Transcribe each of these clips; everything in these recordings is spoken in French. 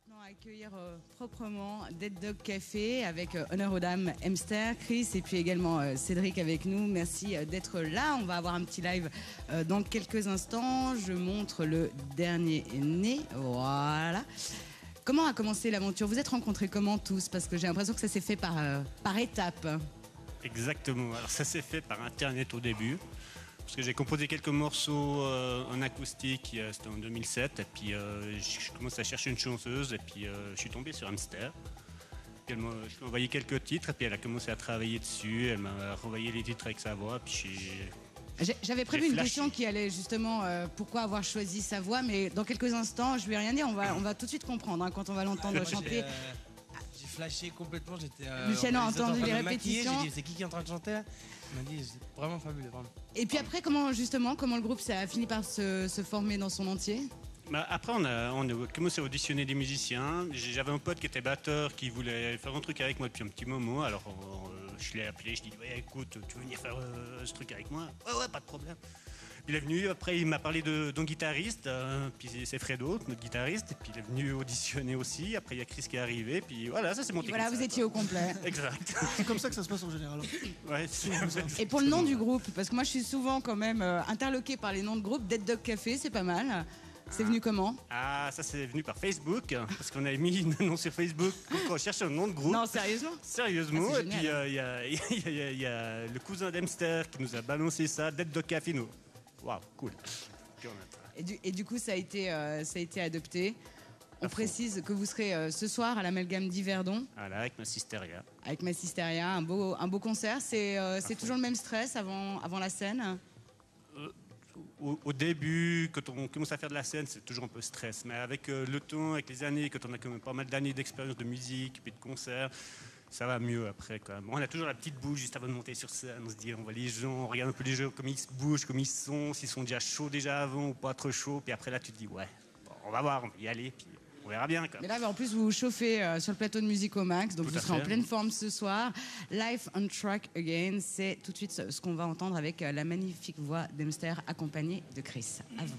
Maintenant, accueillir proprement Dead Dog Café avec honneur aux dames Emster, Chris et puis également Cédric avec nous. Merci d'être là. On va avoir un petit live dans quelques instants. Je montre le dernier né. Voilà. Comment a commencé l'aventure? Vous êtes rencontrés comment tous? Parce que j'ai l'impression que ça s'est fait par étapes. Exactement. Alors ça s'est fait par Internet au début. Parce que j'ai composé quelques morceaux en acoustique, c'était en 2007, et puis je commence à chercher une chanteuse, et puis je suis tombé sur Hamster. Puis je lui ai envoyé quelques titres, et puis elle a commencé à travailler dessus, elle m'a renvoyé les titres avec sa voix, puis j'avais prévu une question qui allait justement pourquoi avoir choisi sa voix, mais dans quelques instants, je vais rien dire, on va tout de suite comprendre quand on va l'entendre chanter. J'ai flashé complètement, j'étais. Luciano a entendu les répétitions. J'ai dit, c'est qui est en train de chanter? Il m'a dit, c'est vraiment fabuleux, vraiment. Et puis après, comment le groupe a fini par se former dans son entier? Après, on a commencé à auditionner des musiciens. J'avais un pote qui était batteur, qui voulait faire un truc avec moi depuis un petit moment. Alors, je l'ai appelé, je lui ai dit, ouais, écoute, tu veux venir faire ce truc avec moi? Ouais, pas de problème. Il est venu, après il m'a parlé d'un guitariste, puis c'est Fredo, notre guitariste, et puis il est venu auditionner aussi. Après il y a Chris qui est arrivé, puis voilà, ça s'est monté. Voilà, vous étiez au complet. Exact. C'est comme ça que ça se passe en général. Ouais, et pour le nom du groupe, parce que moi je suis souvent quand même interloqué par les noms de groupe, Dead Dog Café, c'est pas mal. C'est venu comment? Ah, ça c'est venu par Facebook, parce qu'on avait mis un nom sur Facebook quand on cherchait un nom de groupe. Non, sérieusement? Sérieusement, ah, et puis il y a le cousin d'Emster qui nous a balancé ça, Dead Dog Café, nous. Waouh, cool. Et du coup, ça a été adopté. On précise que vous serez ce soir à l'Amalgame d'Yverdon. Voilà, avec Massisteria. Avec Massisteria, un beau concert. C'est toujours le même stress avant la scène? Au début, quand on commence à faire de la scène, c'est toujours un peu stress. Mais avec le temps, avec les années, quand on a quand même pas mal d'années d'expérience de musique et de concert, ça va mieux après quand même. On a toujours la petite boule juste avant de monter sur scène. On se dit, on voit les gens, on regarde un peu les gens, comme ils se bougent, comme ils sont, s'ils sont déjà chauds déjà avant ou pas trop chauds. Puis après là, tu te dis, ouais, bon, on va voir, on va y aller, puis on verra bien. Quand même. Mais là, en plus, vous vous chauffez sur le plateau de Musique au Max, donc vous serez en pleine forme ce soir. Life on Track Again, c'est tout de suite ce qu'on va entendre avec la magnifique voix d'Emster accompagnée de Chris. À vous.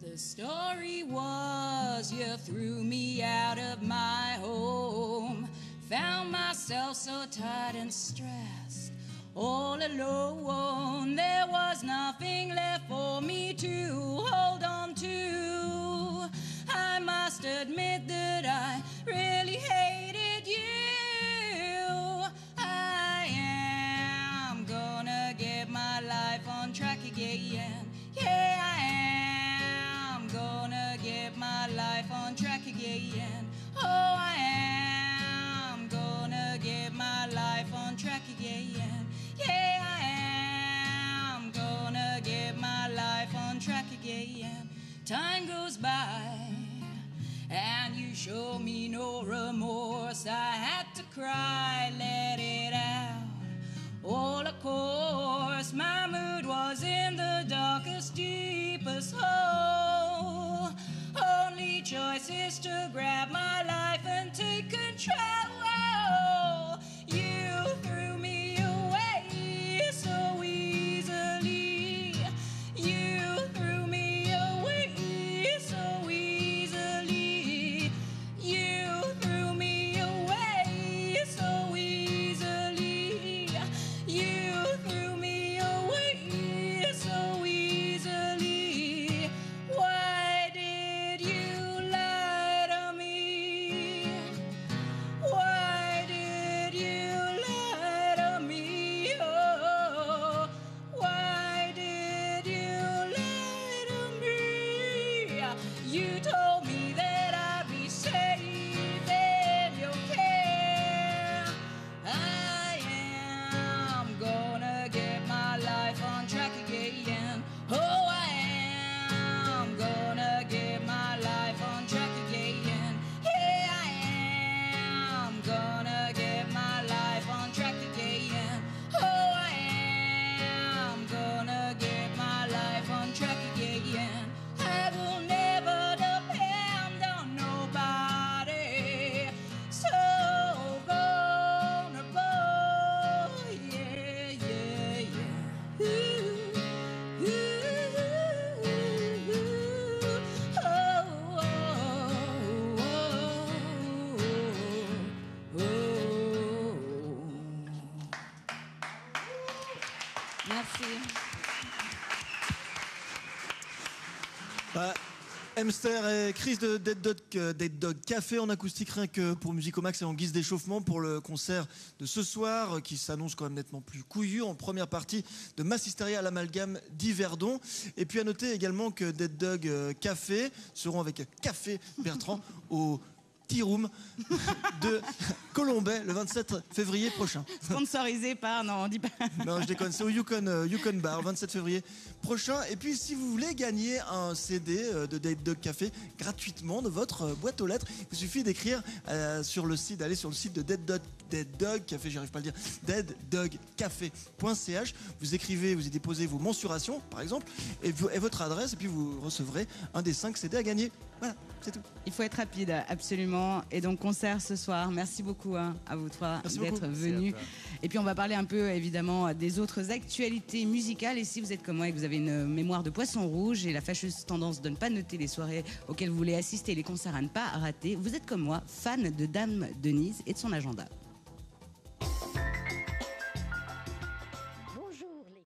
The story was you threw me out of my home. Found myself so tired and stressed, all alone. There was nothing left for me to hold on to. I must admit that I really hated you. I am gonna get my life on track again. Yeah, I am gonna get my life on track again. Oh, I am gonna get my life on track again. Yeah, I am gonna get my life on track again. Time goes by and you show me no remorse. I had to cry, let it out. All of course, my mood was in the darkest, deepest hole. Only choice is to grab my life and take control. You threw me away so easily. You threw me away so easily. You threw me away so easily. You threw me away so easily. Why did you lie to me? Why did you lie to me? Oh, why did you lie to me? You told me that I'd be safe in your care. I am gonna get my life on track again. Oh, I am gonna get my life on track again. Yeah, I am gonna get my life on track again. Oh, I am gonna get my life on track again. I will never depend Emster et Chris de Dead Dog Café en acoustique rien que pour Musicomax et en guise d'échauffement pour le concert de ce soir qui s'annonce quand même nettement plus couillu en première partie de Mass Hysteria à l'amalgame d'Yverdon. Et puis à noter également que Dead Dog Café seront avec Café Bertrand au Tea Room de Colombais le 27 février prochain. Sponsorisé par, non, on dit pas. Non, je déconne, c'est au Yukon Bar, 27 février prochain. Et puis, si vous voulez gagner un CD de Dead Dog Café gratuitement de votre boîte aux lettres, il suffit d'écrire sur le site, d'aller sur le site de Dead Dog Café, j'arrive pas à le dire, deaddogcafé.ch. Vous écrivez, vous y déposez vos mensurations, par exemple, et votre adresse, et puis vous recevrez un des 5 CD à gagner. Voilà, c'est tout. Il faut être rapide, absolument. Et donc, concert ce soir. Merci beaucoup à vous trois d'être venus. Et puis, on va parler un peu, évidemment, des autres actualités musicales. Et si vous êtes comme moi et que vous avez une mémoire de poisson rouge et la fâcheuse tendance de ne pas noter les soirées auxquelles vous voulez assister, les concerts à ne pas rater, vous êtes comme moi, fan de Dame Denise et de son agenda.